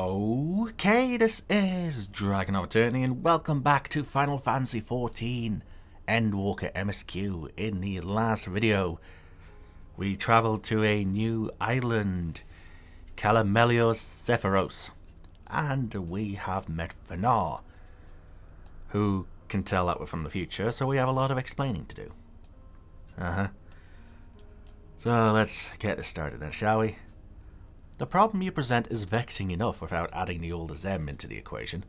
Okay, this is DragonofEternity and welcome back to Final Fantasy XIV Endwalker MSQ. In the last video, we travelled to a new island, Calamelios Zephyros, and we have met Venat, who can tell that we're from the future, so we have a lot of explaining to do. So let's get this started then, shall we? The problem you present is vexing enough without adding the old Zem into the equation.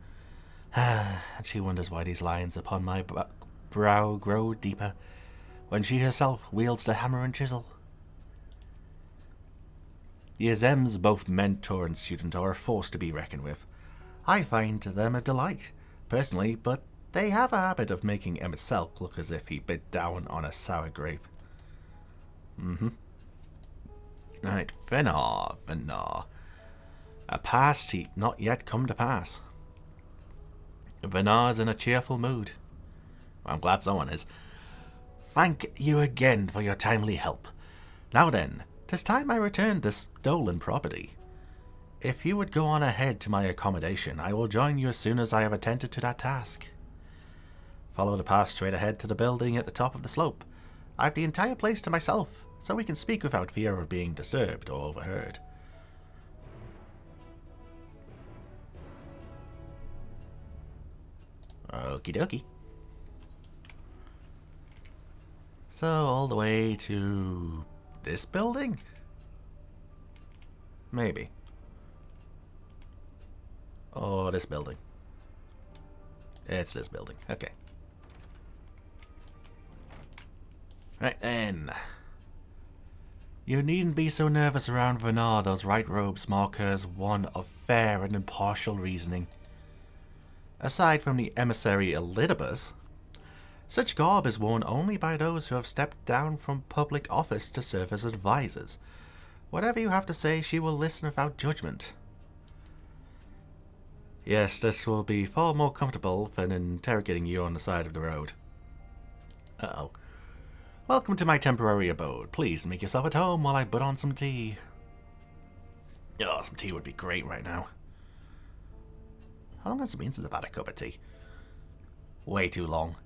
And she wonders why these lines upon my brow grow deeper, when she herself wields the hammer and chisel. The Azems, both mentor and student, are a force to be reckoned with. I find them a delight, personally, but they have a habit of making Emmet Selk look as if he bit down on a sour grape. Right, Venat. A past heat not yet come to pass. Venat is in a cheerful mood. I'm glad someone is. Thank you again for your timely help. Now then, 'tis time I returned this stolen property. If you would go on ahead to my accommodation, I will join you as soon as I have attended to that task. Follow the path straight ahead to the building at the top of the slope. I have the entire place to myself, so we can speak without fear of being disturbed or overheard. Okie dokie. So, all the way to this building? Maybe. Oh, this building. It's this building. Okay. Right then. You needn't be so nervous around Venat. Those right robes mark her as one of fair and impartial reasoning. Aside from the emissary Elidibus, such garb is worn only by those who have stepped down from public office to serve as advisors. Whatever you have to say, she will listen without judgment. Yes, this will be far more comfortable than interrogating you on the side of the road. Uh-oh. Welcome to my temporary abode. Please make yourself at home while I put on some tea. Oh, some tea would be great right now. How long has it been since I've had a cup of tea? Way too long.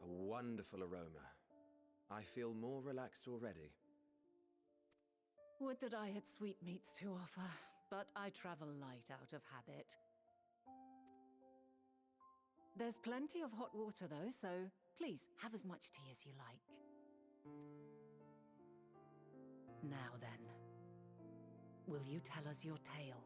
A wonderful aroma. I feel more relaxed already. Would that I had sweetmeats to offer, but I travel light out of habit. There's plenty of hot water though, so please have as much tea as you like. Now then, will you tell us your tale?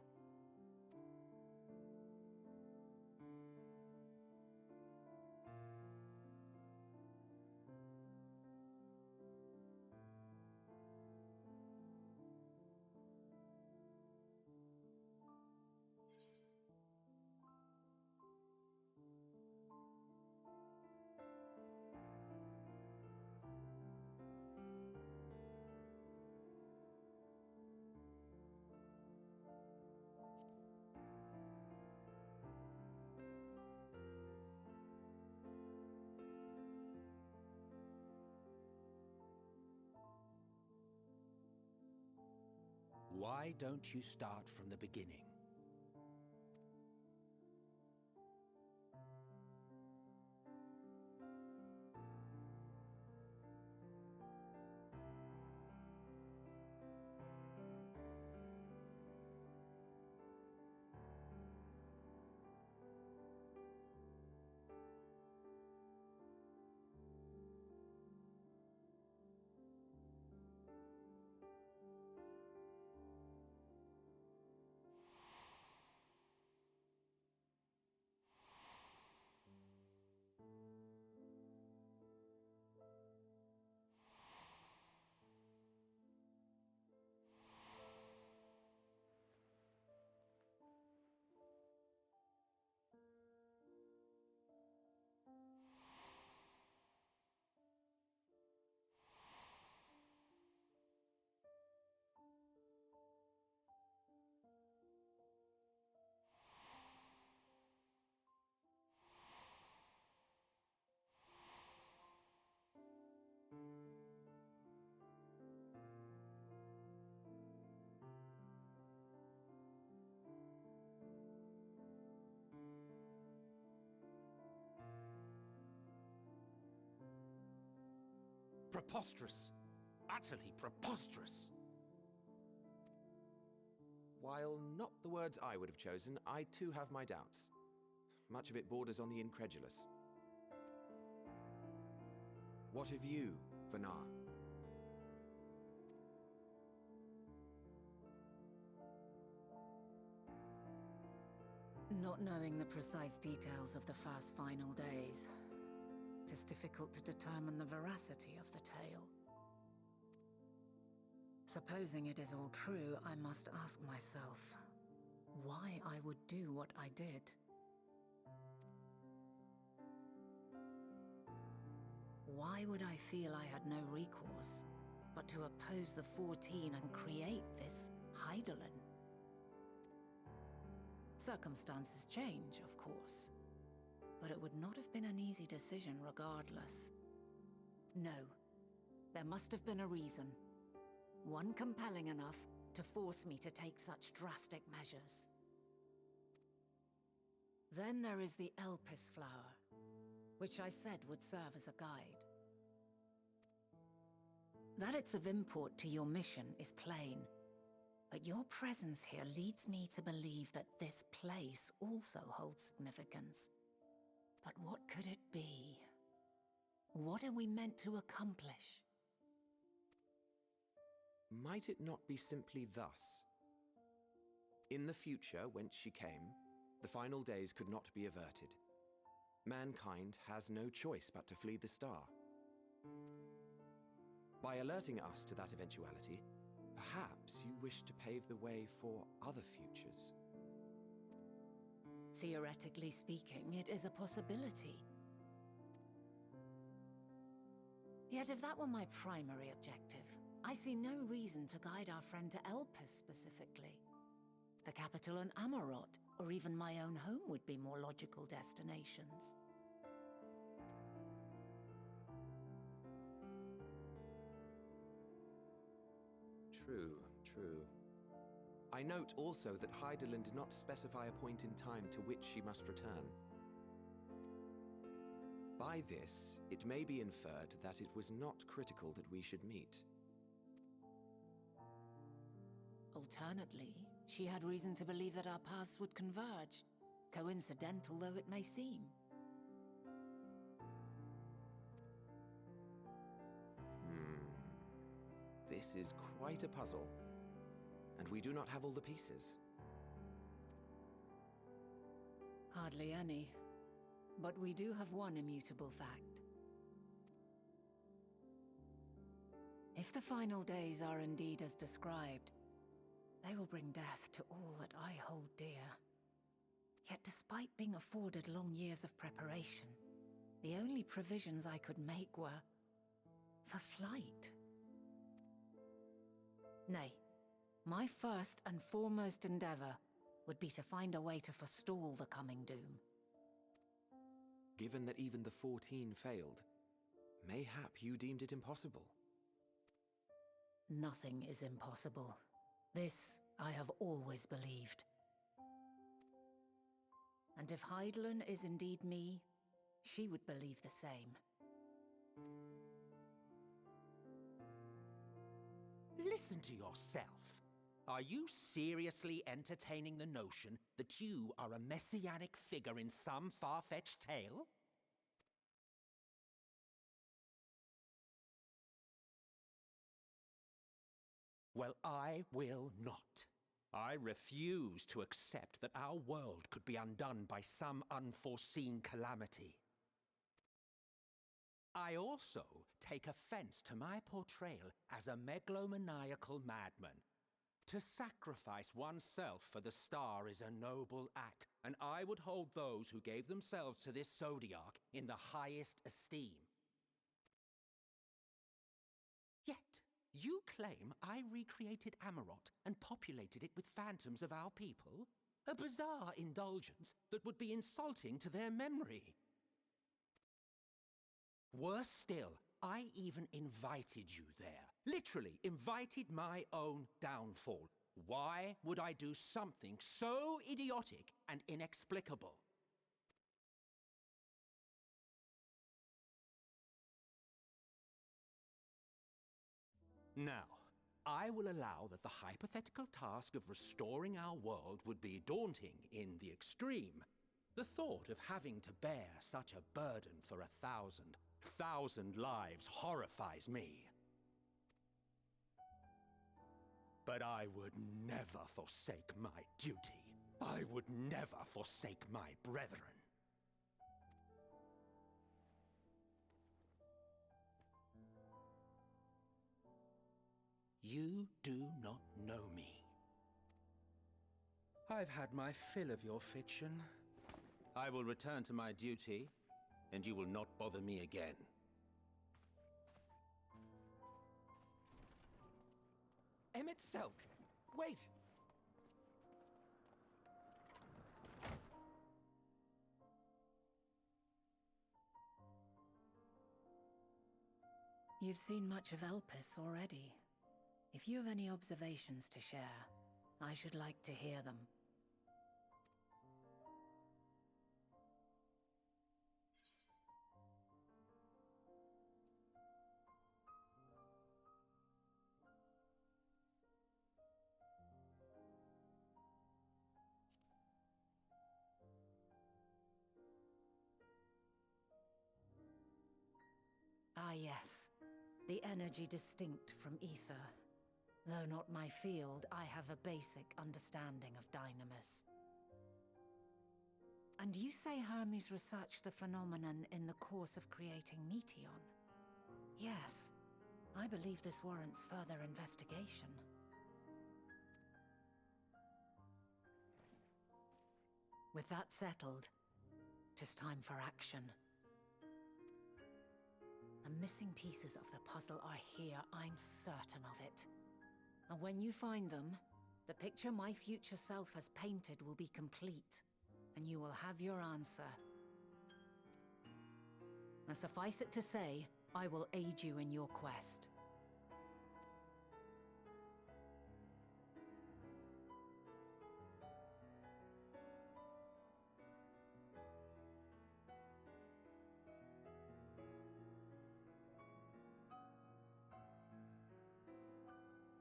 Why don't you start from the beginning? Preposterous. Utterly preposterous. While not the words I would have chosen, I too have my doubts. Much of it borders on the incredulous. What of you, Venat? Not knowing the precise details of the first final days, it is difficult to determine the veracity of the tale. Supposing it is all true, I must ask myself why I would do what I did. Why would I feel I had no recourse but to oppose the 14 and create this Hydaelyn? Circumstances change, of course, but it would not have been an easy decision regardless. No, there must have been a reason. One compelling enough to force me to take such drastic measures. Then there is the Elpis flower, which I said would serve as a guide. That it's of import to your mission is plain, but your presence here leads me to believe that this place also holds significance. But what could it be? What are we meant to accomplish? Might it not be simply thus? In the future, whence she came, the final days could not be averted. Mankind has no choice but to flee the star. By alerting us to that eventuality, perhaps you wish to pave the way for other futures. Theoretically speaking, it is a possibility. Yet if that were my primary objective, I see no reason to guide our friend to Elpis specifically. The capital and Amarot, or even my own home would be more logical destinations. True. I note also that Hydaelyn did not specify a point in time to which she must return. By this, it may be inferred that it was not critical that we should meet. Alternately, she had reason to believe that our paths would converge, coincidental though it may seem. This is quite a puzzle, and we do not have all the pieces. Hardly any, but we do have one immutable fact. If the final days are indeed as described, they will bring death to all that I hold dear. Yet despite being afforded long years of preparation, the only provisions I could make were for flight. Nay, my first and foremost endeavor would be to find a way to forestall the coming doom. Given that even the 14 failed, mayhap you deemed it impossible. Nothing is impossible. This I have always believed. And if Hydaelyn is indeed me, she would believe the same. Listen to yourself. Are you seriously entertaining the notion that you are a messianic figure in some far-fetched tale? Well, I will not. I refuse to accept that our world could be undone by some unforeseen calamity. I also take offense to my portrayal as a megalomaniacal madman. To sacrifice oneself for the star is a noble act, and I would hold those who gave themselves to this zodiac in the highest esteem. Yet, you claim I recreated Amarot and populated it with phantoms of our people? A bizarre indulgence that would be insulting to their memory. Worse still, I even invited you there. Literally invited my own downfall. Why would I do something so idiotic and inexplicable? Now, I will allow that the hypothetical task of restoring our world would be daunting in the extreme. The thought of having to bear such a burden for 1,000 lives horrifies me. But I would never forsake my duty. I would never forsake my brethren. You do not know me. I've had my fill of your fiction. I will return to my duty, and you will not bother me again. Emmett Selk! Wait! You've seen much of Elpis already. If you have any observations to share, I should like to hear them. Ah yes, the energy distinct from ether. Though not my field, I have a basic understanding of Dynamis. And you say Hermes researched the phenomenon in the course of creating Meteon? Yes, I believe this warrants further investigation. With that settled, 'tis time for action. The missing pieces of the puzzle are here, I'm certain of it. And when you find them, the picture my future self has painted will be complete, and you will have your answer. And suffice it to say, I will aid you in your quest.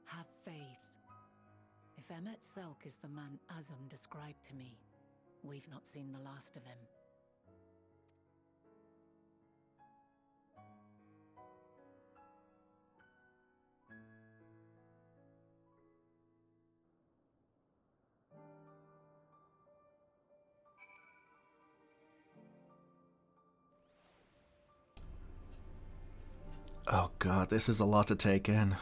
Have faith. If Emmett Selk is the man Azum described to me, we've not seen the last of him. Oh god, this is a lot to take in.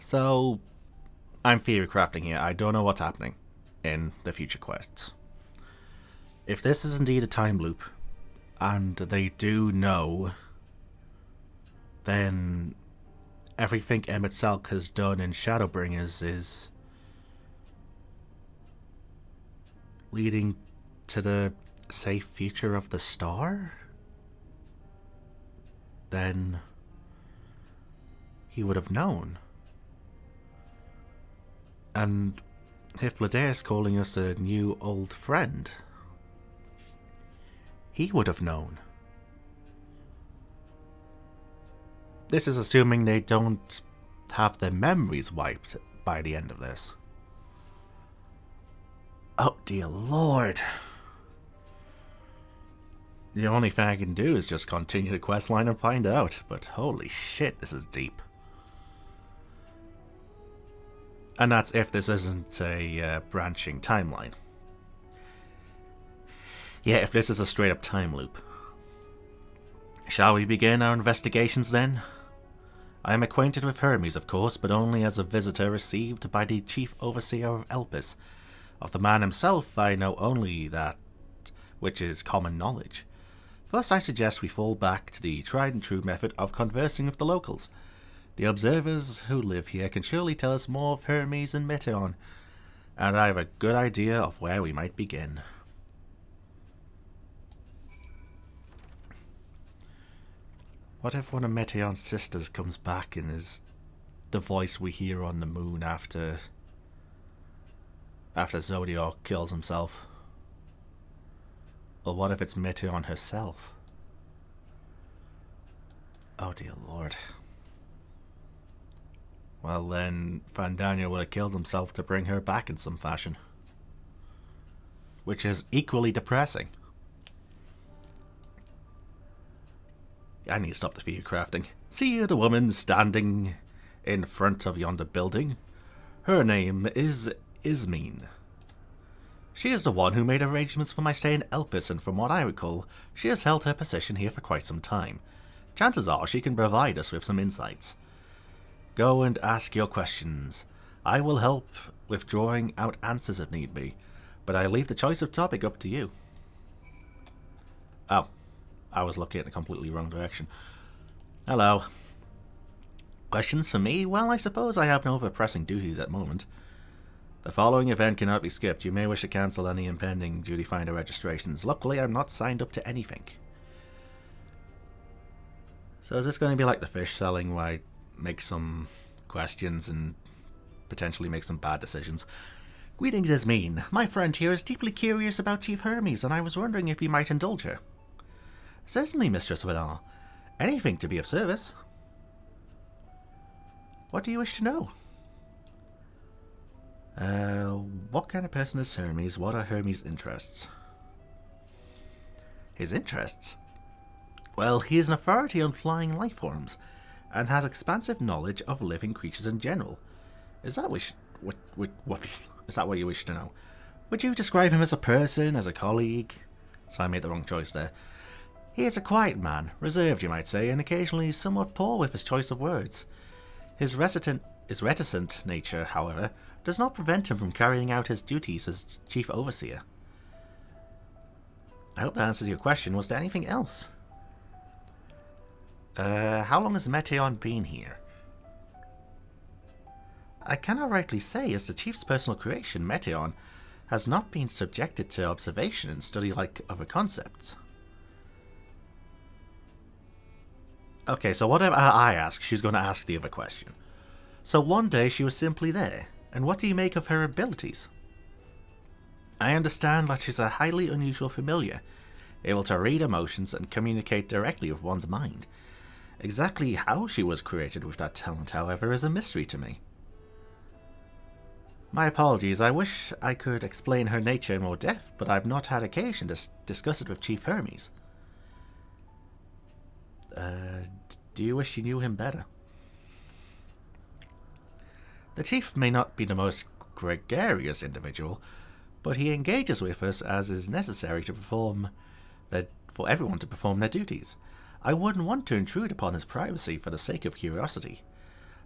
So, I'm theory crafting here. I don't know what's happening in the future quests. If this is indeed a time loop, and they do know, then everything Emmett Selk has done in Shadowbringers is leading to the safe future of the star? Then he would have known. And if Ladaire's calling us a new old friend, he would have known. This is assuming they don't have their memories wiped by the end of this. Oh dear lord. The only thing I can do is just continue the questline and find out, but holy shit, this is deep. And that's if this isn't a branching timeline. Yeah, if this is a straight up time loop. Shall we begin our investigations then? I am acquainted with Hermes, of course, but only as a visitor received by the chief overseer of Elpis. Of the man himself, I know only that which is common knowledge. First, I suggest we fall back to the tried and true method of conversing with the locals. The observers who live here can surely tell us more of Hermes and Meteon, and I have a good idea of where we might begin. What if one of Meteon's sisters comes back and is the voice we hear on the moon after Zodiac kills himself? Or what if it's Meteon herself? Oh dear lord. Well, then Fandania would have killed himself to bring her back in some fashion. Which is equally depressing. I need to stop the fear crafting. See the woman standing in front of yonder building? Her name is Ismene. She is the one who made arrangements for my stay in Elpis, and from what I recall, she has held her position here for quite some time. Chances are she can provide us with some insights. Go and ask your questions. I will help with drawing out answers if need be, but I leave the choice of topic up to you. Oh, I was looking at the completely wrong direction. Hello. Questions for me? Well, I suppose I have no other pressing duties at the moment. The following event cannot be skipped. You may wish to cancel any impending duty finder registrations. Luckily, I'm not signed up to anything. So is this going to be like the fish selling, where I make some questions and potentially make some bad decisions? Greetings, Ismene. My friend here is deeply curious about Chief Hermes, and I was wondering if you might indulge her. Certainly, Mistress Venat. Anything to be of service. What do you wish to know? What kind of person is Hermes? What are Hermes' interests? His interests? Well, he is an authority on flying life forms, and has expansive knowledge of living creatures in general. Is that what is that what you wish to know? Would you describe him as a person, as a colleague? So I made the wrong choice there. He is a quiet man, reserved you might say, and occasionally somewhat poor with his choice of words. His reticent nature, however, does not prevent him from carrying out his duties as Chief Overseer. I hope that answers your question. Was there anything else? How long has Metaion been here? I cannot rightly say, as the Chief's personal creation, Metaion has not been subjected to observation and study like other concepts. Okay, so whatever I ask, she's going to ask the other question. So one day she was simply there, and what do you make of her abilities? I understand that she's a highly unusual familiar, able to read emotions and communicate directly with one's mind. Exactly how she was created with that talent, however, is a mystery to me. My apologies, I wish I could explain her nature in more depth, but I've not had occasion to discuss it with Chief Hermes. Do you wish you knew him better? The Chief may not be the most gregarious individual, but he engages with us as is necessary to for everyone to perform their duties. I wouldn't want to intrude upon his privacy for the sake of curiosity.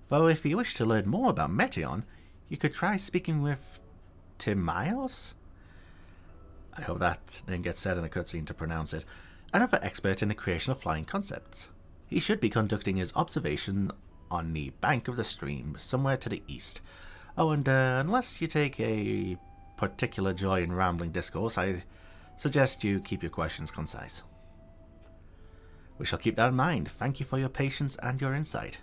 Though if you wish to learn more about Metaion, you could try speaking with Timaeus? I hope that didn't get said in a cutscene to pronounce it. Another expert in the creation of flying concepts. He should be conducting his observation on the bank of the stream, somewhere to the east. Oh, and unless you take a particular joy in rambling discourse, I suggest you keep your questions concise. We shall keep that in mind. Thank you for your patience and your insight.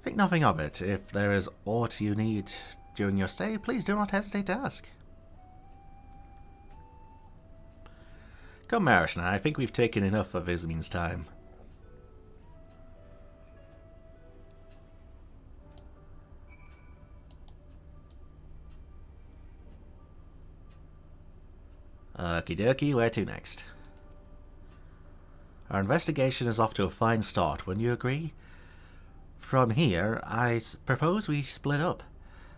Think nothing of it. If there is aught you need during your stay, please do not hesitate to ask. Come, Marishna, I think we've taken enough of Ismene's time. Okie dokie, where to next? Our investigation is off to a fine start, wouldn't you agree? From here, I propose we split up.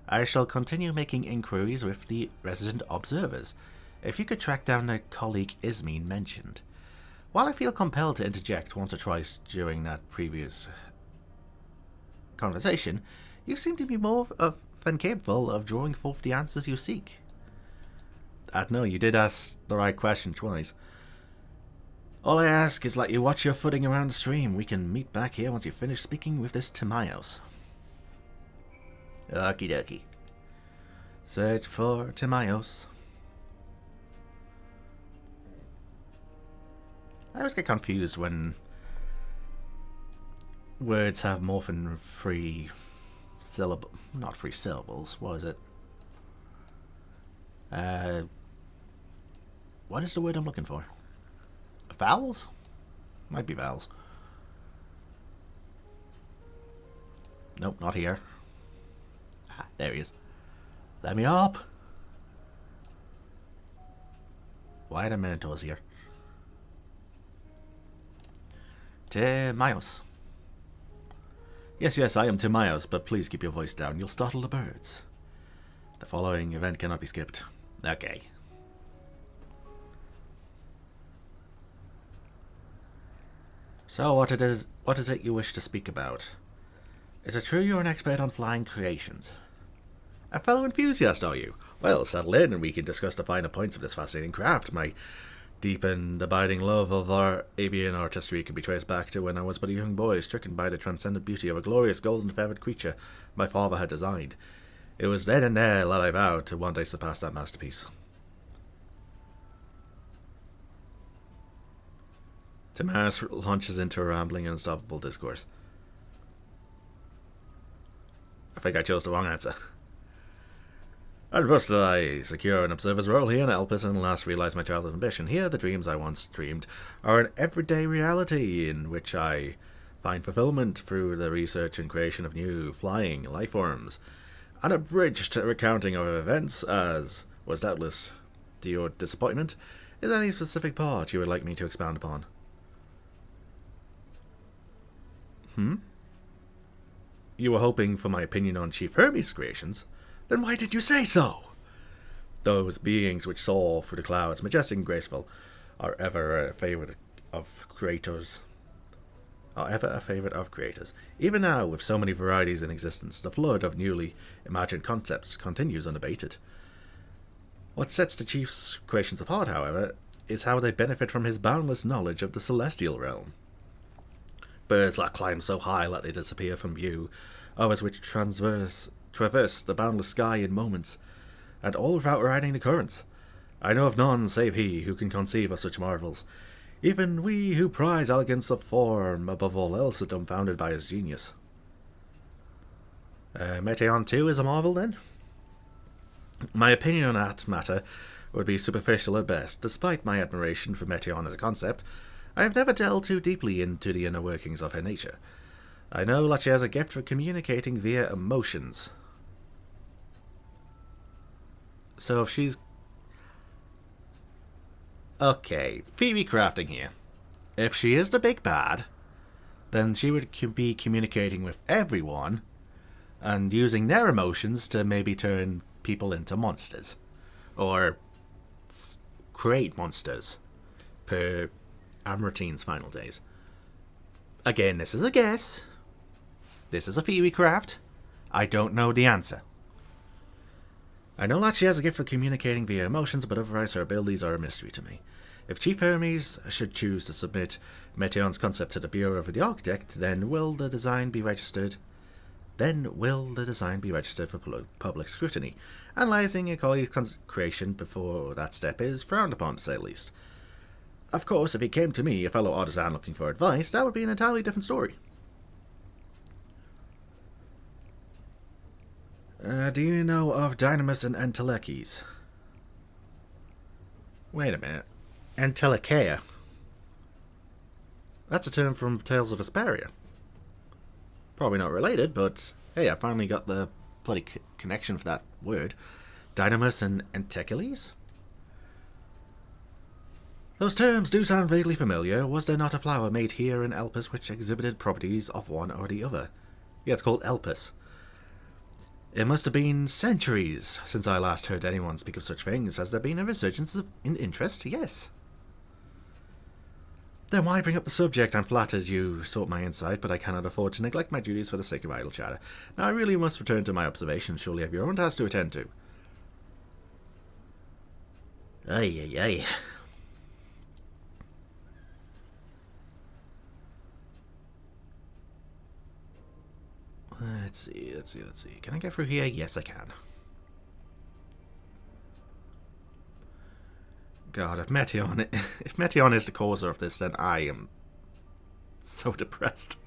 I shall continue making inquiries with the resident observers. If you could track down the colleague Ismene mentioned. While I feel compelled to interject once or twice during that previous conversation, you seem to be more than capable of drawing forth the answers you seek. No, you did ask the right question twice. All I ask is that you watch your footing around the stream. We can meet back here once you finish speaking with this Timaeus. Okie dokie. Search for Timaeus. I always get confused when words have more than three syllables. Not three syllables, what is it? What is the word I'm looking for? Vowels? Might be vowels. Nope, not here. Ah, there he is. Let me up! Why are the Minotaurs here? Timaeus. Yes, yes, I am Timaeus, but please keep your voice down. You'll startle the birds. The following event cannot be skipped. Okay. So, what is it you wish to speak about? Is it true you're an expert on flying creations? A fellow enthusiast, are you? Well, settle in and we can discuss the finer points of this fascinating craft. My deep and abiding love of our avian artistry can be traced back to when I was but a young boy, stricken by the transcendent beauty of a glorious golden-feathered creature my father had designed. It was then and there that I vowed to one day surpass that masterpiece. Timaeus launches into a rambling and unstoppable discourse. I think I chose the wrong answer. And first did I secure an observer's role here in Elpis and last realized my childhood ambition. Here, the dreams I once dreamed are an everyday reality in which I find fulfillment through the research and creation of new flying life forms. An abridged recounting of events, as was doubtless to your disappointment, is any specific part you would like me to expound upon? You were hoping for my opinion on Chief Hermes' creations? Then why did you say so? Those beings which soar through the clouds, majestic and graceful, are ever a favourite of creators. Even now, with so many varieties in existence, the flood of newly imagined concepts continues unabated. What sets the Chief's creations apart, however, is how they benefit from his boundless knowledge of the celestial realm. Birds that climb so high that they disappear from view, others which traverse the boundless sky in moments, and all without riding the currents. I know of none save he who can conceive of such marvels. Even we who prize elegance of form above all else are dumbfounded by his genius. Meteion too is a marvel, then? My opinion on that matter would be superficial at best. Despite my admiration for Meteion as a concept, I have never delved too deeply into the inner workings of her nature. I know that she has a gift for communicating via emotions. So if she's... Okay, theory crafting here. If she is the big bad, then she would be communicating with everyone and using their emotions to maybe turn people into monsters. Or create monsters per Amratine's final days. Again, this is a guess. This is a theory craft. I don't know the answer. I know that she has a gift for communicating via emotions, but otherwise her abilities are a mystery to me. If Chief Hermes should choose to submit Meteion's concept to the Bureau of the Architect, then will the design be registered? For public scrutiny? Analyzing a colleague's creation before that step is frowned upon, to say the least. Of course, if he came to me, a fellow artisan looking for advice, that would be an entirely different story. Do you know of Dynamis and Entelekes? Wait a minute. Entelekea? That's a term from Tales of Vesperia. Probably not related, but hey, I finally got the bloody connection for that word. Dynamis and Entelekes? Those terms do sound vaguely familiar. Was there not a flower made here in Elpis which exhibited properties of one or the other? Yeah, it's called Elpis. It must have been centuries since I last heard anyone speak of such things. Has there been a resurgence in interest? Yes. Then why bring up the subject? I'm flattered you sought my insight, but I cannot afford to neglect my duties for the sake of idle chatter. Now I really must return to my observations. Surely you have your own tasks to attend to. Ay. Let's see. Can I get through here? Yes, I can. God, if Meteion is the causer of this, then I am so depressed.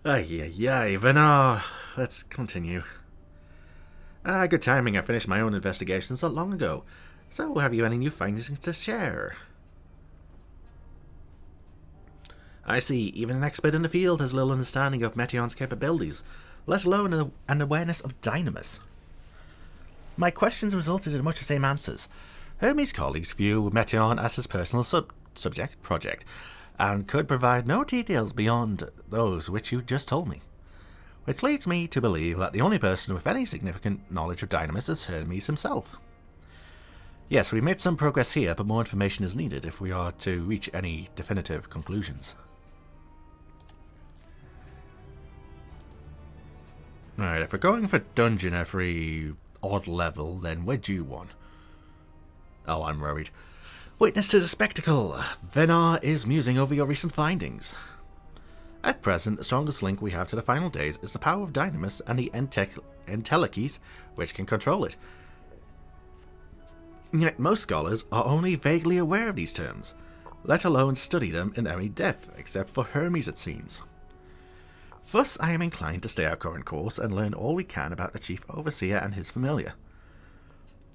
Venat. Let's continue. Good timing. I finished my own investigations not long ago. So, have you any new findings to share? I see, even an expert in the field has little understanding of Meteon's capabilities, let alone an awareness of Dynamis. My questions resulted in much the same answers. Hermes' colleagues view Meteon as his personal subject project, and could provide no details beyond those which you just told me. Which leads me to believe that the only person with any significant knowledge of Dynamis is Hermes himself. Yes, we made some progress here, but more information is needed if we are to reach any definitive conclusions. Alright, if we're going for dungeon every odd level, then where'd you want? Oh, I'm worried. Witness to the spectacle. Venat is musing over your recent findings. At present, the strongest link we have to the final days is the power of Dynamis and the entelechies which can control it. Yet most scholars are only vaguely aware of these terms, let alone study them in any depth, except for Hermes it seems. Thus I am inclined to stay our current course and learn all we can about the Chief Overseer and his familiar.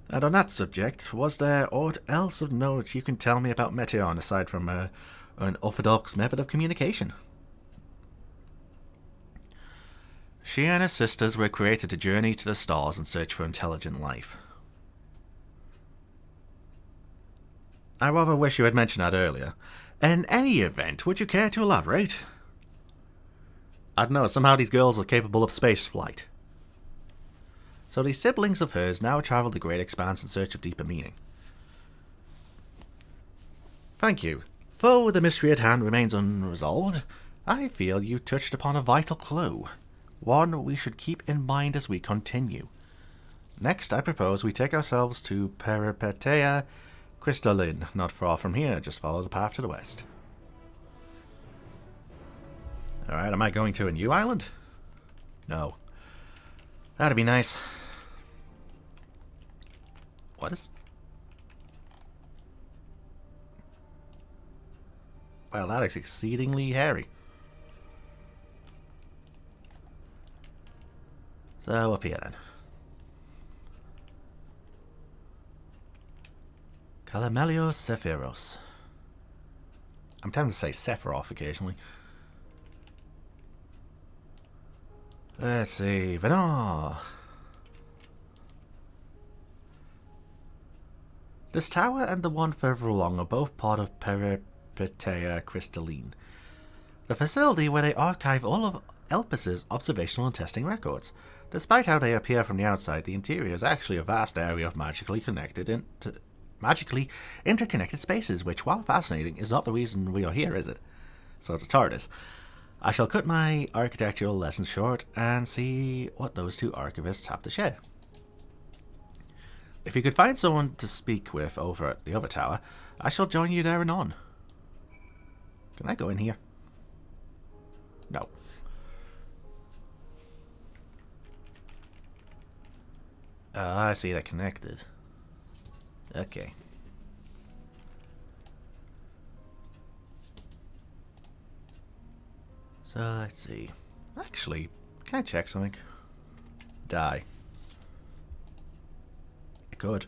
And on that subject, was there aught else of note you can tell me about Meteon aside from an orthodox method of communication? She and her sisters were created to journey to the stars and search for intelligent life. I rather wish you had mentioned that earlier. In any event, would you care to elaborate? I don't know, somehow these girls are capable of space flight. So these siblings of hers now travel the great expanse in search of deeper meaning. Thank you. Though the mystery at hand remains unresolved, I feel you touched upon a vital clue. One we should keep in mind as we continue. Next, I propose we take ourselves to Peripetea Crystalline, not far from here, just follow the path to the west. Alright, am I going to a new island? No. That'd be nice. What is... Well, that is exceedingly hairy. So, up here then. Calamelios Sephiros. I'm tempted to say Sephiroth occasionally. Let's see, Venat. This tower and the one further along are both part of Peripetea Crystalline, the facility where they archive all of Elpis's observational and testing records. Despite how they appear from the outside, the interior is actually a vast area of magically interconnected spaces, which, while fascinating, is not the reason we are here, is it? So it's a TARDIS. I shall cut my architectural lesson short and see what those two archivists have to share. If you could find someone to speak with over at the other tower, I shall join you there anon. Can I go in here? No. I see they're connected. Okay. So, let's see. Actually, can I check something? Die. I could.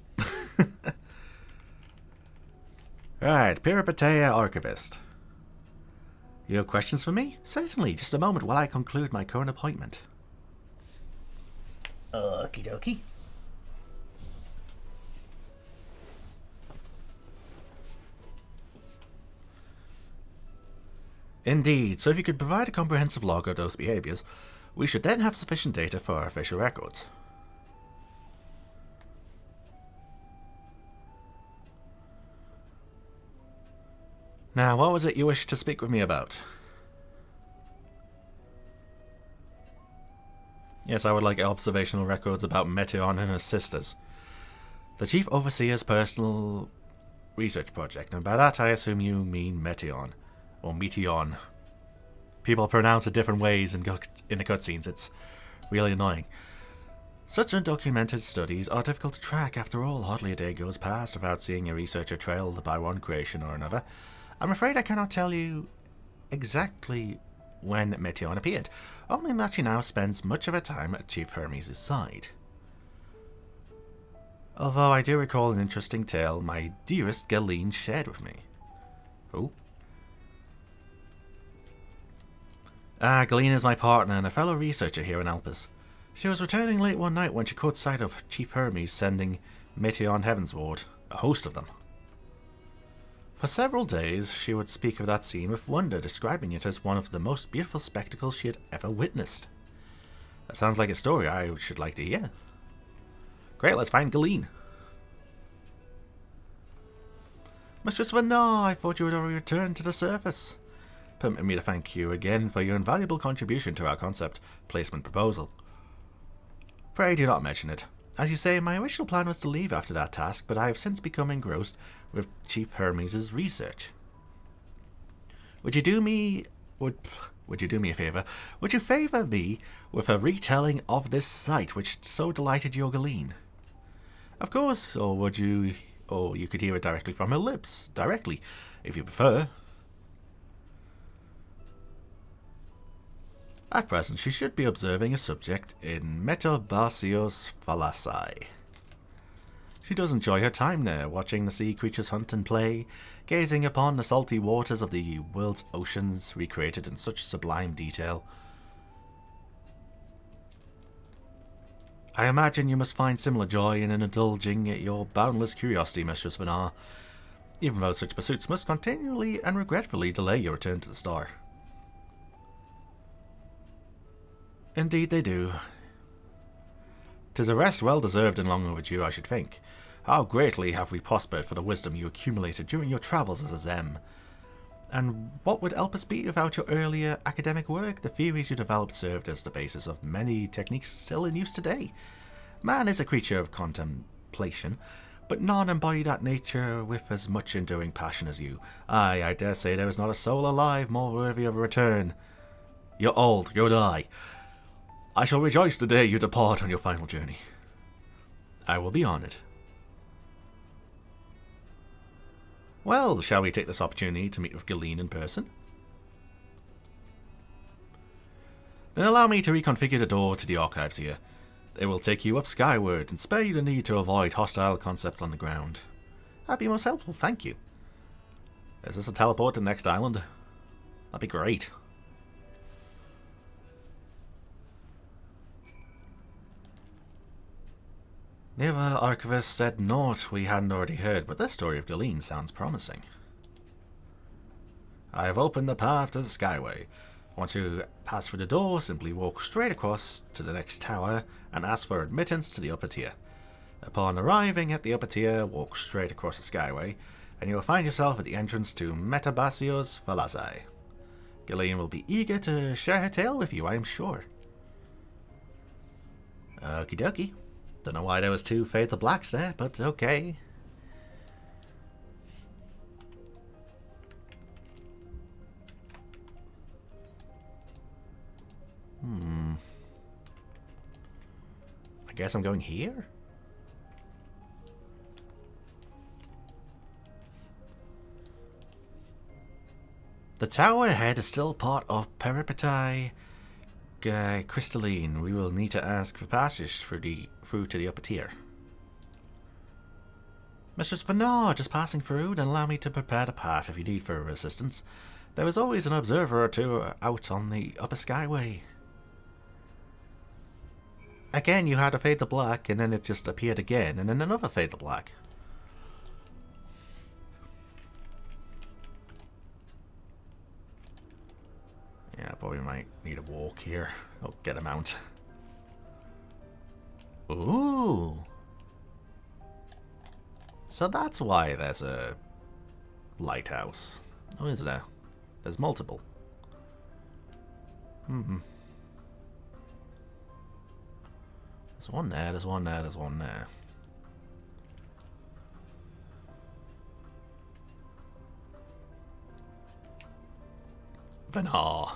Right, Peripetea Archivist. You have questions for me? Certainly, just a moment while I conclude my current appointment. Okie dokie. Indeed, so if you could provide a comprehensive log of those behaviors, we should then have sufficient data for our official records. Now, what was it you wished to speak with me about? Yes, I would like observational records about Meteon and her sisters. The Chief Overseer's personal research project, and by that I assume you mean Meteon. Or Meteon. People pronounce it different ways in the cutscenes. It's really annoying. Such undocumented studies are difficult to track. After all, hardly a day goes past without seeing a researcher trailed by one creation or another. I'm afraid I cannot tell you exactly when Meteon appeared, only that she now spends much of her time at Chief Hermes' side. Although I do recall an interesting tale my dearest Galeen shared with me. Oh? Galeen is my partner and a fellow researcher here in Alpes. She was returning late one night when she caught sight of Chief Hermes sending Meteon Heavensward, a host of them. For several days, she would speak of that scene with wonder, describing it as one of the most beautiful spectacles she had ever witnessed. That sounds like a story I should like to hear. Great, let's find Galeen. Mistress Venat, I thought you had already returned to the surface. Permit me to thank you again for your invaluable contribution to our concept placement proposal. Pray do not mention it. As you say, my original plan was to leave after that task, but I have since become engrossed with Chief Hermes' research. Would you do me a favour? Would you favour me with a retelling of this sight which so delighted your Galeen? Of course, or you could hear it directly from her lips, directly, if you prefer. At present, she should be observing a subject in Metabarsios Thalassae. She does enjoy her time there, watching the sea creatures hunt and play, gazing upon the salty waters of the world's oceans recreated in such sublime detail. I imagine you must find similar joy in indulging your boundless curiosity, Mistress Venat, even though such pursuits must continually and regretfully delay your return to the star. Indeed they do. 'Tis a rest well deserved and long overdue, I should think. How greatly have we prospered for the wisdom you accumulated during your travels as a Zem. And what would Elpis be without your earlier academic work? The theories you developed served as the basis of many techniques still in use today. Man is a creature of contemplation, but none embody that nature with as much enduring passion as you. Aye, I dare say there is not a soul alive more worthy of a return. You're old, you'll die. I shall rejoice the day you depart on your final journey. I will be honoured. Well, shall we take this opportunity to meet with Galeen in person? Then allow me to reconfigure the door to the archives here. It will take you up skyward and spare you the need to avoid hostile concepts on the ground. That'd be most helpful, thank you. Is this a teleport to the next island? That'd be great. The other archivist said naught we hadn't already heard, but this story of Galeen sounds promising. I have opened the path to the Skyway. Once you pass through the door, simply walk straight across to the next tower and ask for admittance to the upper tier. Upon arriving at the upper tier, walk straight across the Skyway, and you will find yourself at the entrance to Metabarsios Thalassae. Galeen will be eager to share her tale with you, I am sure. Okie dokie. Don't know why there was two Fade the Blacks there, but okay. I guess I'm going here? The tower ahead is still part of Peripety Crystalline. We will need to ask for passage through to the upper tier. Mistress Venat, just passing through, then allow me to prepare the path if you need further assistance. There is always an observer or two out on the upper skyway. Again, you had a Fade to Black, and then it just appeared again, and then another Fade to Black. Yeah, I probably might need a walk here. Oh, get a mount. Ooh. So that's why there's a lighthouse. Oh, is there? There's multiple. There's one there, there's one there, there's one there. Venat.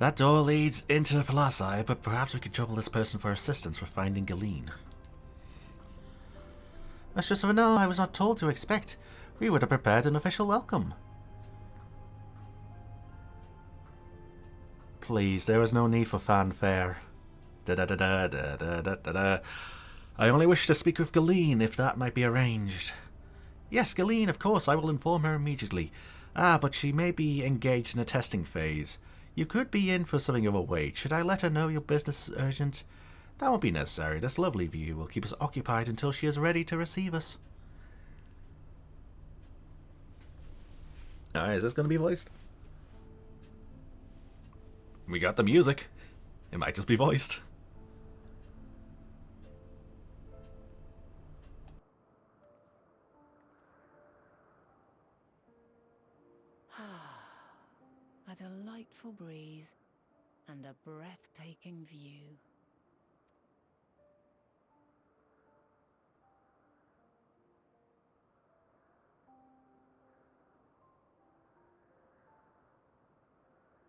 That door leads into the Thalassae, but perhaps we could trouble this person for assistance for finding Galeen. Mistress Venat, I was not told to expect. We would have prepared an official welcome. Please, there is no need for fanfare. Da-da-da-da-da-da-da-da. I only wish to speak with Galeen, if that might be arranged. Yes, Galeen, of course, I will inform her immediately. Ah, but she may be engaged in a testing phase. You could be in for something of a wait. Should I let her know your business is urgent? That won't be necessary. This lovely view will keep us occupied until she is ready to receive us. Alright, is this going to be voiced? We got the music. It might just be voiced. A delightful breeze and a breathtaking view.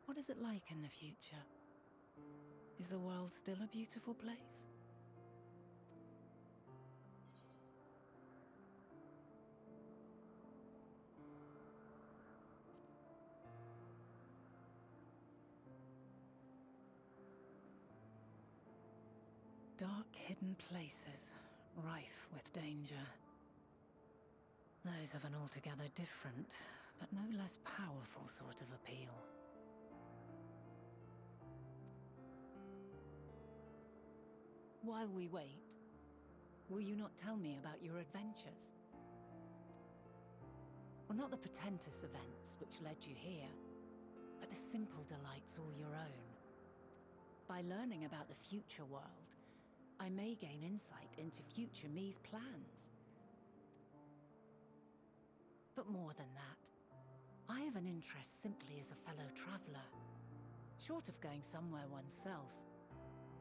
What is it like in the future? Is the world still a beautiful place? Dark, hidden places, rife with danger. Those have an altogether different, but no less powerful sort of appeal. While we wait, will you not tell me about your adventures? Well, not the portentous events which led you here, but the simple delights all your own. By learning about the future world, I may gain insight into future me's plans. But more than that, I have an interest simply as a fellow traveler. Short of going somewhere oneself,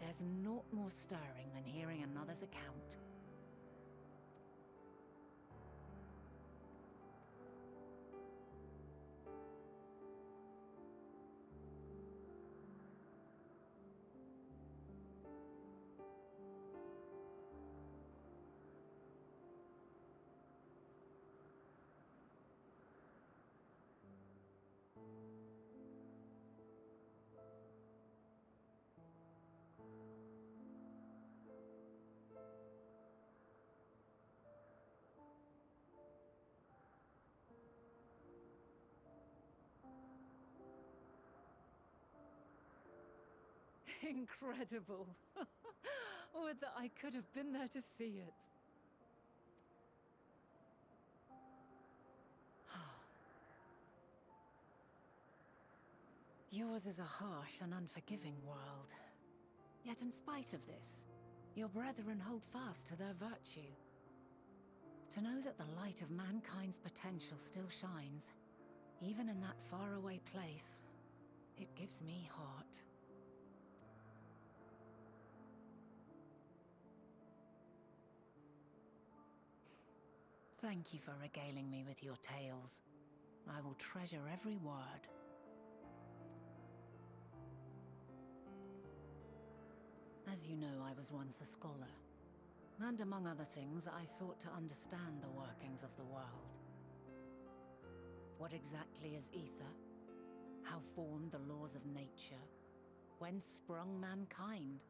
there's naught more stirring than hearing another's account. Incredible! Would that I could have been there to see it. Yours is a harsh and unforgiving world. Yet in spite of this, your brethren hold fast to their virtue. To know that the light of mankind's potential still shines, even in that faraway place, it gives me heart. Thank you for regaling me with your tales. I will treasure every word. As you know, I was once a scholar, and among other things, I sought to understand the workings of the world. What exactly is ether? How formed the laws of nature? Whence sprung mankind?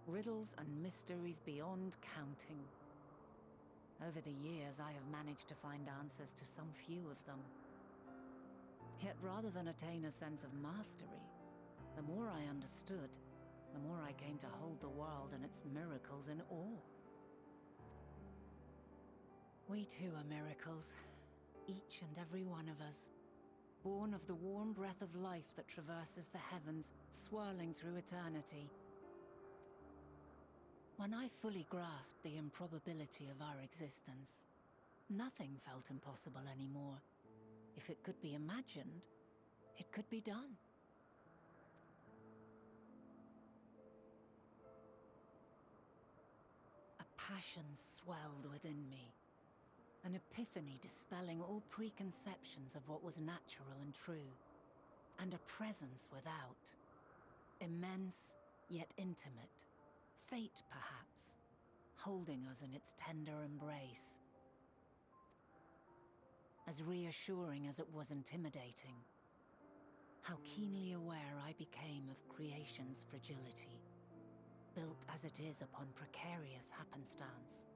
Riddles and mysteries beyond counting. Over the years, I have managed to find answers to some few of them. Yet rather than attain a sense of mastery, the more I understood, the more I came to hold the world and its miracles in awe. We too are miracles, each and every one of us, born of the warm breath of life that traverses the heavens, swirling through eternity. When I fully grasped the improbability of our existence, nothing felt impossible anymore. If it could be imagined, it could be done. A passion swelled within me, an epiphany dispelling all preconceptions of what was natural and true, and a presence without, immense yet intimate. Fate, perhaps, holding us in its tender embrace. As reassuring as it was intimidating, how keenly aware I became of creation's fragility, built as it is upon precarious happenstance.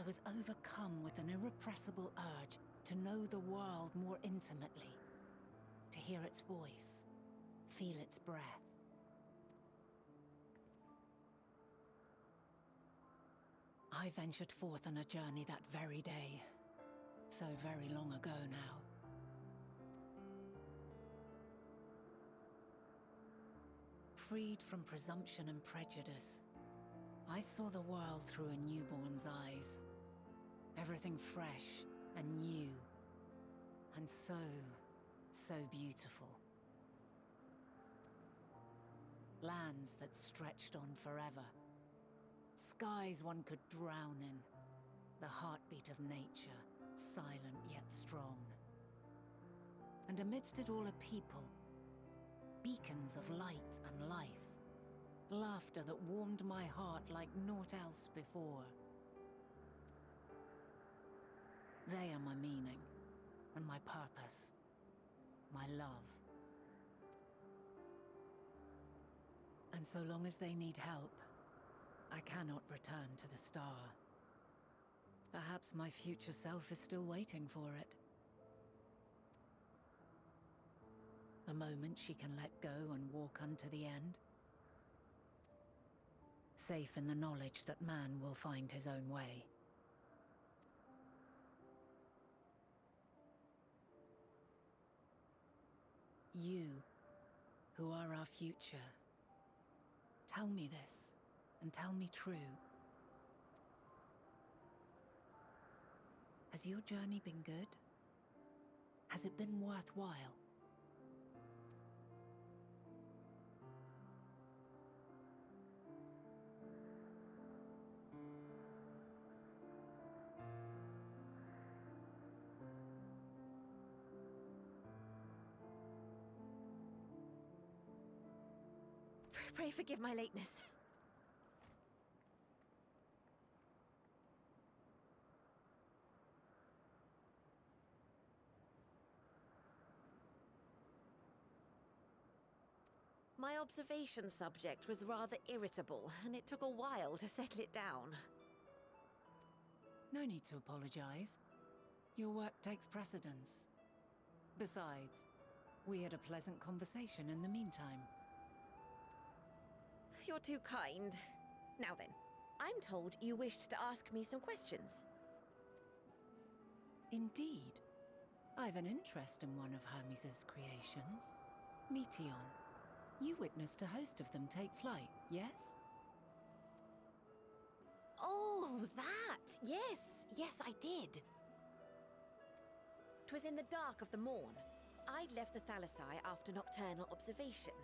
I was overcome with an irrepressible urge to know the world more intimately, to hear its voice, feel its breath. I ventured forth on a journey that very day, so very long ago now. Freed from presumption and prejudice, I saw the world through a newborn's eyes. Everything fresh and new, and so beautiful. Lands that stretched on forever. Skies one could drown in. The heartbeat of nature, silent yet strong. And amidst it all a people. Beacons of light and life. Laughter that warmed my heart like naught else before. They are my meaning, and my purpose, my love. And so long as they need help, I cannot return to the star. Perhaps my future self is still waiting for it. The moment she can let go and walk unto the end. Safe in the knowledge that man will find his own way. You, who are our future, tell me this, and tell me true. Has your journey been good? Has it been worthwhile? Pray forgive my lateness. My observation subject was rather irritable, and it took a while to settle it down. No need to apologize. Your work takes precedence. Besides, we had a pleasant conversation in the meantime. You're too kind. Now then, I'm told you wished to ask me some questions. Indeed. I've an interest in one of Hermes' creations. Meteon. You witnessed a host of them take flight, yes? Oh, that! Yes, yes, I did. 'Twas in the dark of the morn. I'd left the Thalassai after nocturnal observation.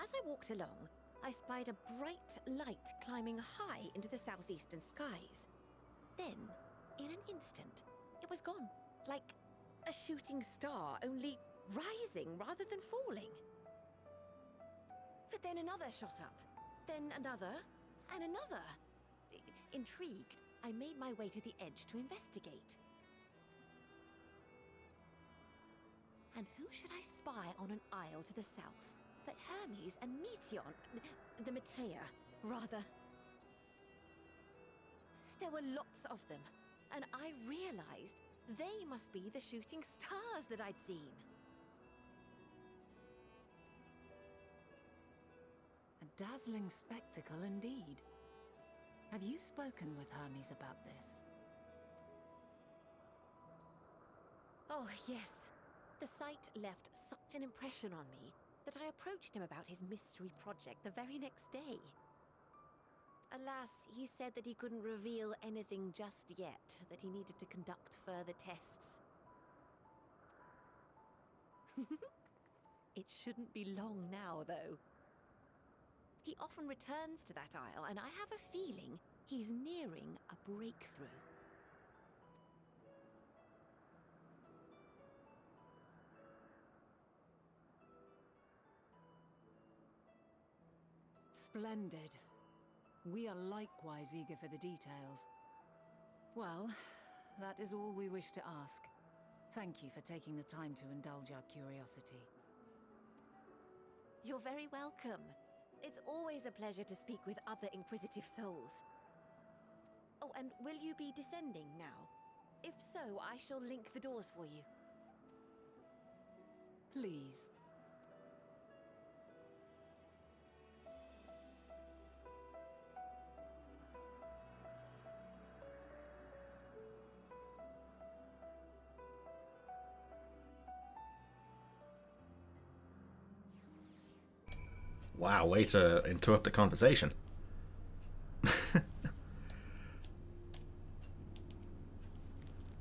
As I walked along, I spied a bright light climbing high into the southeastern skies. Then, in an instant, it was gone, like a shooting star, only rising rather than falling. But then another shot up, then another, and another. Intrigued, I made my way to the edge to investigate. And who should I spy on an isle to the south but Hermes and Meteon, the Metea, rather. There were lots of them, and I realized they must be the shooting stars that I'd seen. A dazzling spectacle indeed. Have you spoken with Hermes about this? Oh, yes. The sight left such an impression on me that I approached him about his mystery project the very next day. Alas, he said that he couldn't reveal anything just yet, that he needed to conduct further tests. It shouldn't be long now, though. He often returns to that isle, and I have a feeling he's nearing a breakthrough. Splendid. We are likewise eager for the details. Well, that is all we wish to ask. Thank you for taking the time to indulge our curiosity. You're very welcome. It's always a pleasure to speak with other inquisitive souls. Oh, and will you be descending now? If so, I shall link the doors for you. Please. Wow, way to interrupt the conversation.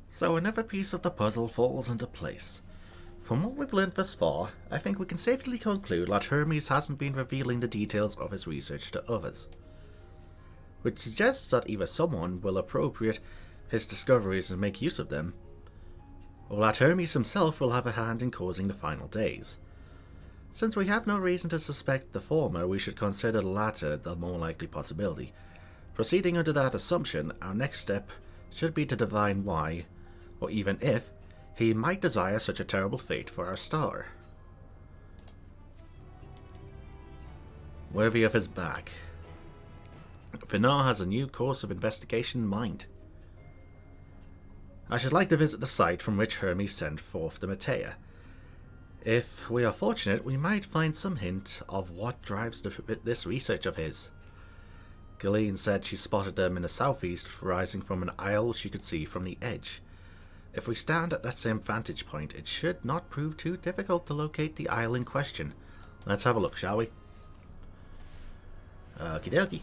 So another piece of the puzzle falls into place. From what we've learned thus far, I think we can safely conclude that Hermes hasn't been revealing the details of his research to others, which suggests that either someone will appropriate his discoveries and make use of them, or that Hermes himself will have a hand in causing the final days. Since we have no reason to suspect the former, we should consider the latter the more likely possibility. Proceeding under that assumption, our next step should be to divine why, or even if, he might desire such a terrible fate for our star. Worthy of his back. Venat has a new course of investigation in mind. I should like to visit the site from which Hermes sent forth the Matea. If we are fortunate, we might find some hint of what drives this research of his. Gillian said she spotted them in the southeast, rising from an isle she could see from the edge. If we stand at that same vantage point, it should not prove too difficult to locate the isle in question. Let's have a look, shall we? Okie dokie.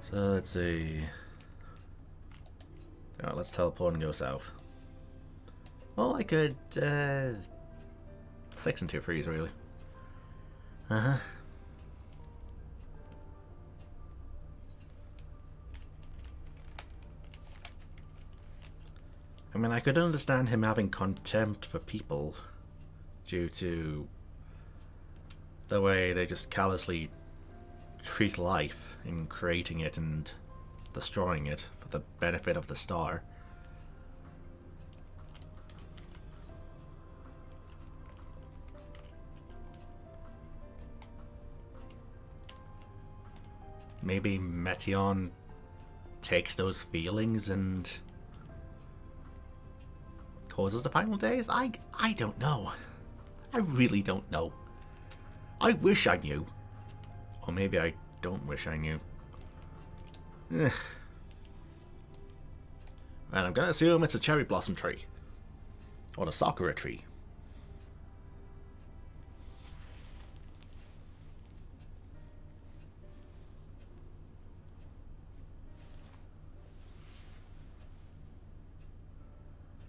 So let's see. Alright, let's teleport and go south. Well, I could 6 and 2 3s really. I mean, I could understand him having contempt for people due to the way they just callously treat life in creating it and destroying it for the benefit of the star. Maybe Meteion takes those feelings and causes the final days? I don't know. I really don't know. I wish I knew. Or maybe I don't wish I knew. And I'm gonna assume it's a cherry blossom tree. Or the sakura tree.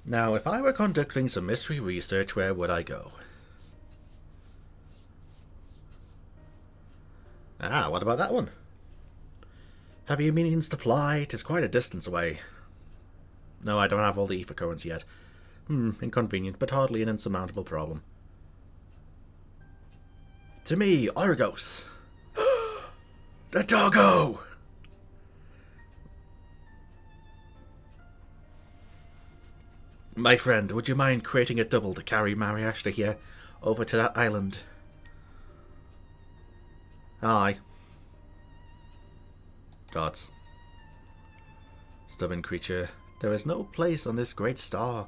Now, if I were conducting some mystery research, where would I go? Ah, what about that one? Have you means to fly? 'Tis quite a distance away. No, I don't have all the ether currents yet. Inconvenient, but hardly an insurmountable problem. To me, Argos! The doggo! My friend, would you mind creating a double to carry Mariashta here over to that island? Aye. Gods. Stubborn creature, there is no place on this great star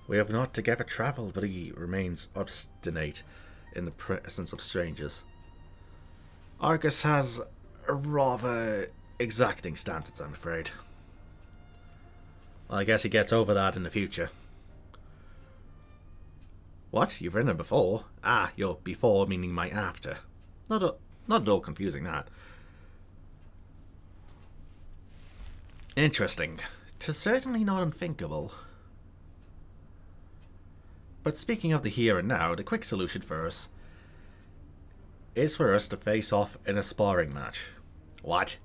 we have not together travelled, but he remains obstinate in the presence of strangers. Argus has a rather exacting standards, I'm afraid. Well, I guess he gets over that in the future. What? You've written it before? Ah, your before meaning my after. Not at all confusing, that. Interesting. 'Tis certainly not unthinkable. But speaking of the here and now, the quick solution for us is for us to face off in a sparring match. What?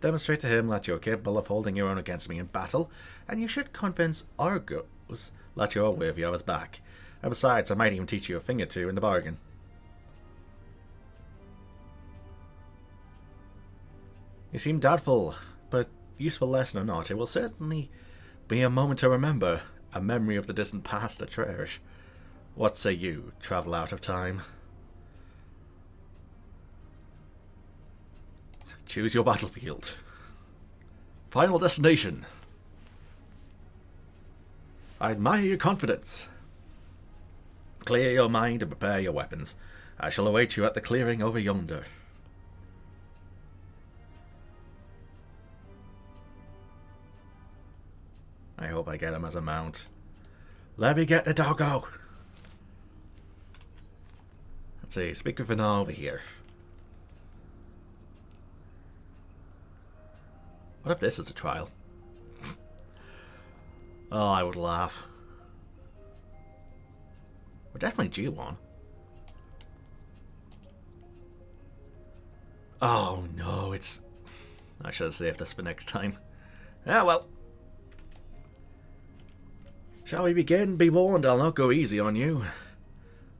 Demonstrate to him that you're capable of holding your own against me in battle, and you should convince Argos that you're worthy of his back. And besides, I might even teach you a thing or two in the bargain. You seem doubtful, but useful lesson or not, it will certainly be a moment to remember, a memory of the distant past to cherish. What say you, travel out of time? Choose your battlefield. Final destination. I admire your confidence. Clear your mind and prepare your weapons. I shall await you at the clearing over yonder. I hope I get him as a mount. Let me get the doggo! Let's see, speak with Venat over here. What if this is a trial? Oh, I would laugh. We're definitely due one. Oh no, it's... I should have saved this for next time. Ah well. Shall we begin? Be warned, I'll not go easy on you.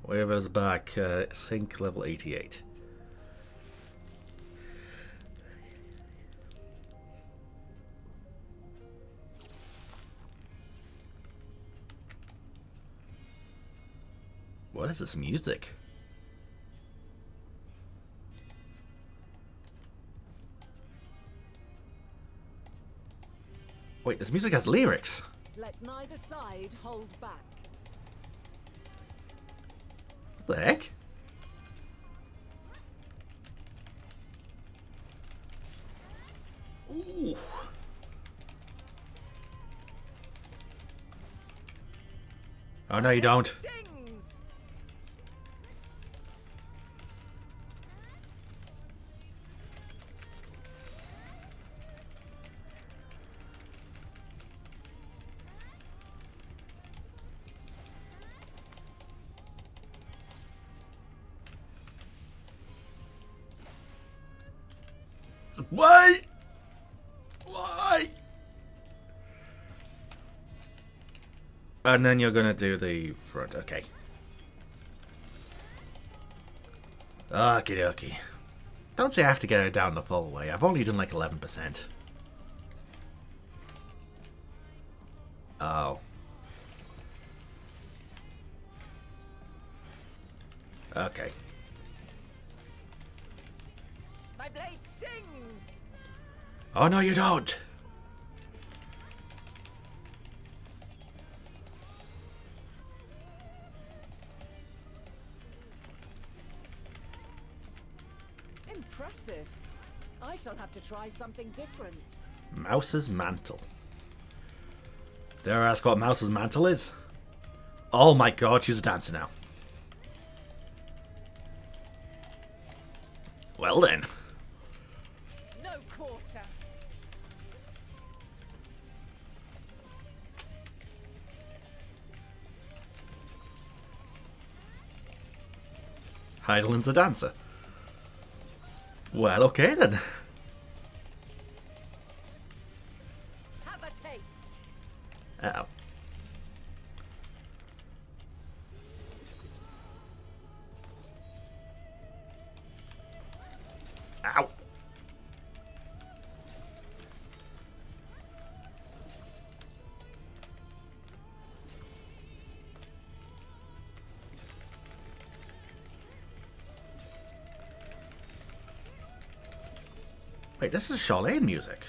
Waver's back, sync level 88. What is this music? Wait, this music has lyrics. Let neither side hold back. What the heck? Ooh. Oh no, you don't. Sings. Why? Why? And then you're gonna do the front, okay. Okie dokie. Don't say I have to get it down the full way. I've only done like 11%. Oh. Okay. My blade sings. Oh no, you don't. Impressive. I shall have to try something different. Mouse's mantle. Dare I ask what Mouse's mantle is? Oh my god, she's a dancer now. Well then. No quarter. Heidelman's a dancer. Well, okay then. Have a taste. Uh-oh. Ow. Wait, this is Charlene music.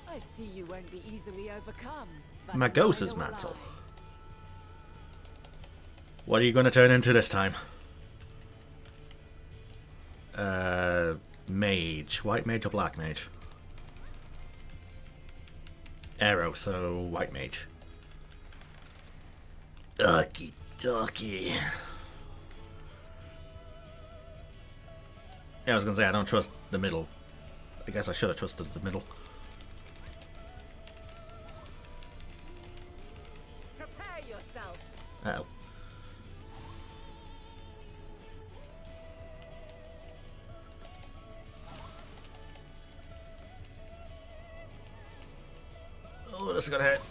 I see you won't be easily overcome. but Magos's neither will mantle. I. What are you going to turn into this time? Mage. White mage or black mage? Arrow, so white mage. Okie dokie. Yeah, I was going to say, I don't trust the middle. I guess I should have trusted the middle. Prepare yourself. Uh-oh. Oh, this is gonna hit.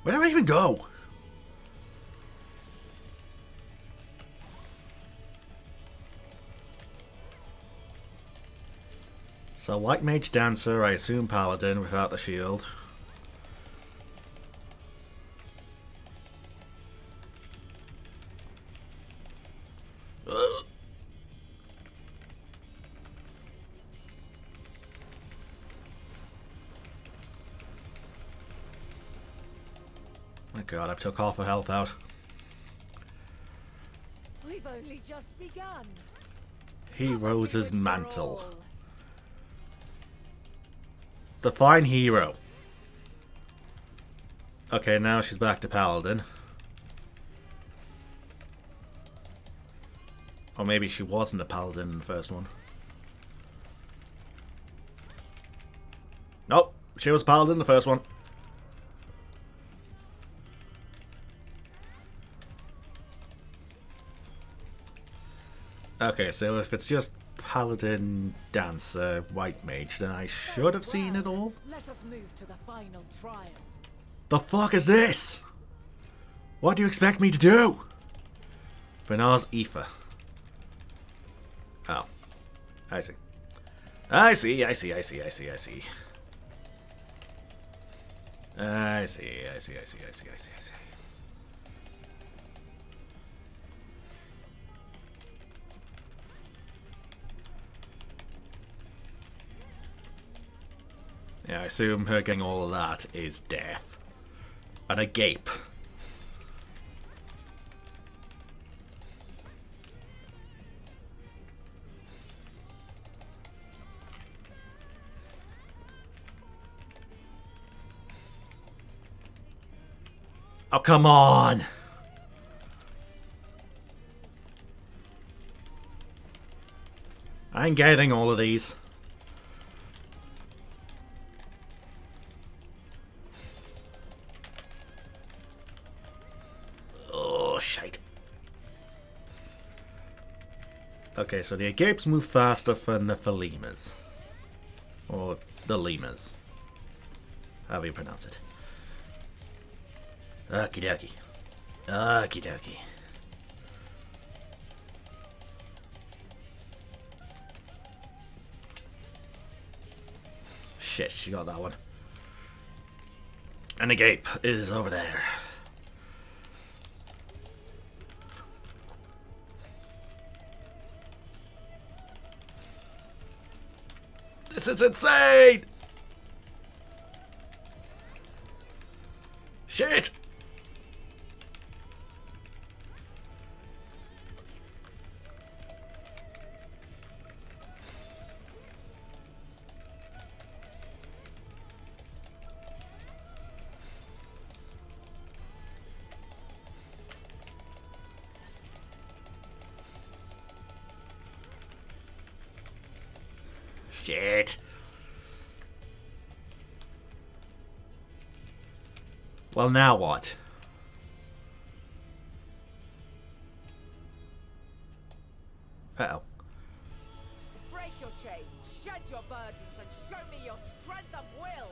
Where do I even go? So, white mage dancer, I assume paladin without the shield. My god, I've took half her health out. We've only just begun. Heroes' mantle. Define hero. Okay, now she's back to Paladin. Or maybe she wasn't a Paladin in the first one. Nope, she was Paladin in the first one. Okay, so if it's just Paladin, Dancer, White Mage, then I should have seen it all. Let us move to the final trial. The fuck is this? What do you expect me to do? Venat's Aether. Oh. I see. I see. I see. Yeah, I assume her getting all of that is death. And a gape. Oh, come on! I ain't getting all of these. Oh, shite. Okay, so the agapes move faster than the lemurs. Or the lemurs. However you pronounce it. Okie dokie. Okie dokie. Shit, she got that one. And the gape is over there. This is insane! Shit! Shit. Well, now what? Uh-oh. Break your chains, shed your burdens, and show me your strength of will.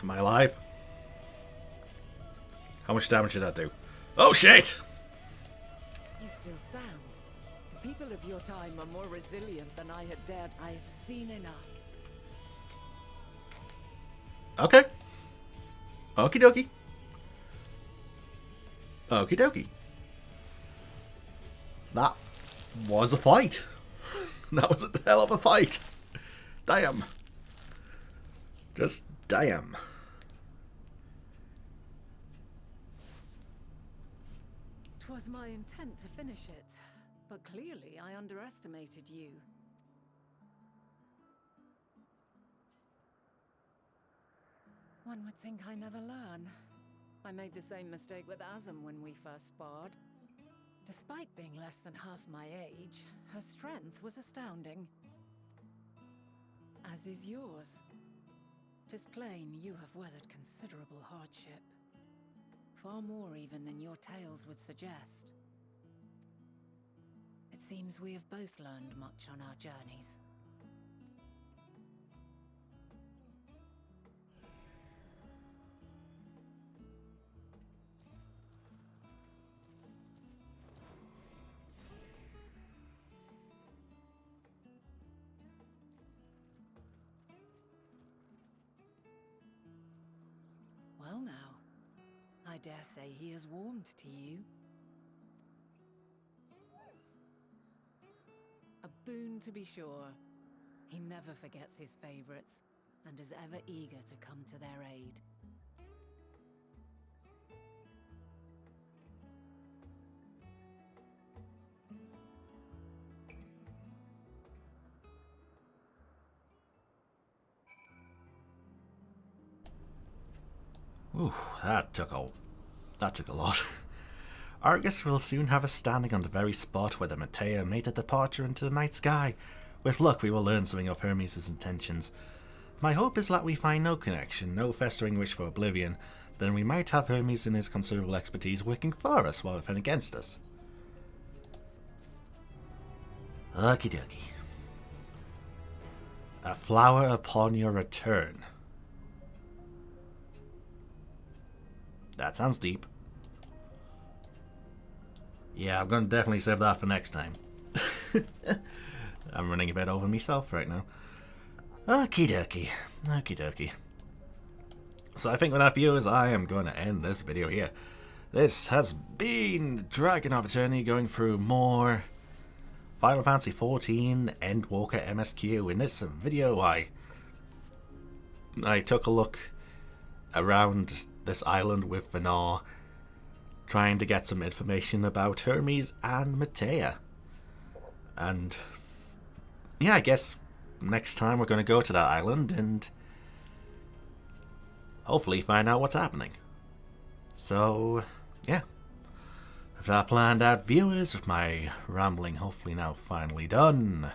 Am I alive? How much damage did that do? Oh shit! You still stand. The people of your time are more resilient than I had dared. I have seen enough. Okay. Okie dokie. Okie dokie. That was a fight. That was a hell of a fight. Damn. Just damn. Was my intent to finish it, but clearly I underestimated you. One would think I never learn. I made the same mistake with Azem when we first sparred. Despite being less than half my age, her strength was astounding. As is yours. 'Tis plain you have weathered considerable hardship. Far more even than your tales would suggest. It seems we have both learned much on our journeys. Well now, I dare say he has warmed to you. boon to be sure. He never forgets his favorites, and is ever eager to come to their aid. Ooh, that took a lot. Argus will soon have us standing on the very spot where the Matea made a departure into the night sky. With luck, we will learn something of Hermes' intentions. My hope is that we find no connection, no festering wish for oblivion. Then we might have Hermes and his considerable expertise working for us rather than against us. Okie dokie. A flower upon your return. That sounds deep. Yeah, I'm going to definitely save that for next time. I'm running a bit over myself right now. Okie dokie. Okie dokie. So I think with that, viewers, I am going to end this video here. This has been DragonofEternity going through more Final Fantasy XIV Endwalker MSQ. In this video, I took a look around this island with Venat, trying to get some information about Hermes and Matea. And yeah, I guess next time we're going to go to that island and hopefully find out what's happening. So yeah, with that planned out, viewers, with my rambling hopefully now finally done,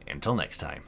until next time.